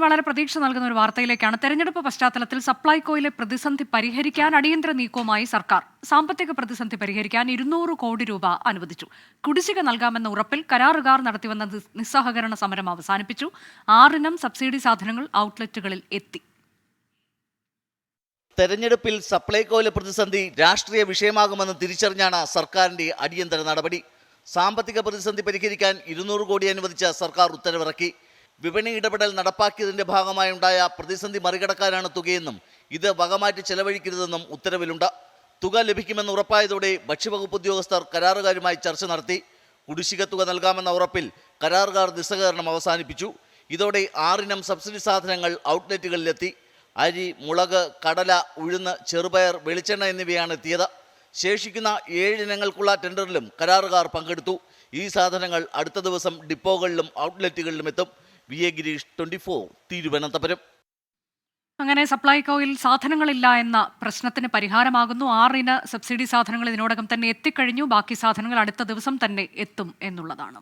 വളരെ പ്രതീക്ഷ നൽകുന്ന ഒരു വാർത്തയിലേക്കാണ്. തെരഞ്ഞെടുപ്പ് പശ്ചാത്തലത്തിൽ സപ്ലൈകോയിലെ പ്രതിസന്ധി പരിഹരിക്കാൻ അടിയന്തര നീക്കവുമായി സർക്കാർ. സാമ്പത്തിക പ്രതിസന്ധി പരിഹരിക്കാൻ 200 കോടി രൂപ അനുവദിച്ചു. കുടിശ്ശിക നൽകാമെന്ന ഉറപ്പിൽ കരാറുകാർ നടത്തിവന്ന നിസ്സഹകരണ സമരം അവസാനിപ്പിച്ചു. 6 ഇനം സബ്സിഡി സാധനങ്ങൾ ഔട്ട്ലെറ്റുകളിൽ എത്തി. തെരഞ്ഞെടുപ്പിൽ സപ്ലൈകോയിലെ പ്രതിസന്ധി രാഷ്ട്രീയ വിഷയമാകുമെന്ന് തിരിച്ചറിഞ്ഞാണ് സർക്കാരിന്റെ അടിയന്തര നടപടി. സാമ്പത്തിക പ്രതിസന്ധി പരിഹരിക്കാൻ 200 കോടി അനുവദിച്ച സർക്കാർ ഉത്തരവിറക്കി. വിപണി ഇടപെടൽ നടപ്പാക്കിയതിന്റെ ഭാഗമായുണ്ടായ പ്രതിസന്ധി മറികടക്കാനാണ് തുകയെന്നും ഇത് വകമാറ്റി ചെലവഴിക്കരുതെന്നും ഉത്തരവിലുണ്ട്. തുക ലഭിക്കുമെന്ന് ഉറപ്പായതോടെ ഭക്ഷ്യവകുപ്പ് ഉദ്യോഗസ്ഥർ കരാറുകാരുമായി ചർച്ച നടത്തി. കുടിശ്ശിക തുക നൽകാമെന്ന ഉറപ്പിൽ കരാറുകാർ നിസ്സഹകരണം അവസാനിപ്പിച്ചു. ഇതോടെ 6 ഇനം സബ്സിഡി സാധനങ്ങൾ ഔട്ട്ലെറ്റുകളിലെത്തി. അരി, മുളക്, കടല, ഉഴുന്ന്, ചെറുപയർ, വെളിച്ചെണ്ണ എന്നിവയാണ് എത്തിയത്. ശേഷിക്കുന്ന 7 ഇനങ്ങൾക്കുള്ള ടെൻഡറിലും കരാറുകാർ പങ്കെടുത്തു. ഈ സാധനങ്ങൾ അടുത്ത ദിവസം ഡിപ്പോകളിലും ഔട്ട്ലെറ്റുകളിലും എത്തും. VA ഗിരീഷ്, 24, തിരുവനന്തപുരം. അങ്ങനെ സപ്ലൈകോയിൽ സാധനങ്ങളില്ല എന്ന പ്രശ്നത്തിന് പരിഹാരമാകുന്നു. 6 ഇന സബ്സിഡി സാധനങ്ങൾ ഇതിനോടകം തന്നെ എത്തിക്കഴിഞ്ഞു. ബാക്കി സാധനങ്ങൾ അടുത്ത ദിവസം തന്നെ എത്തും എന്നുള്ളതാണ്.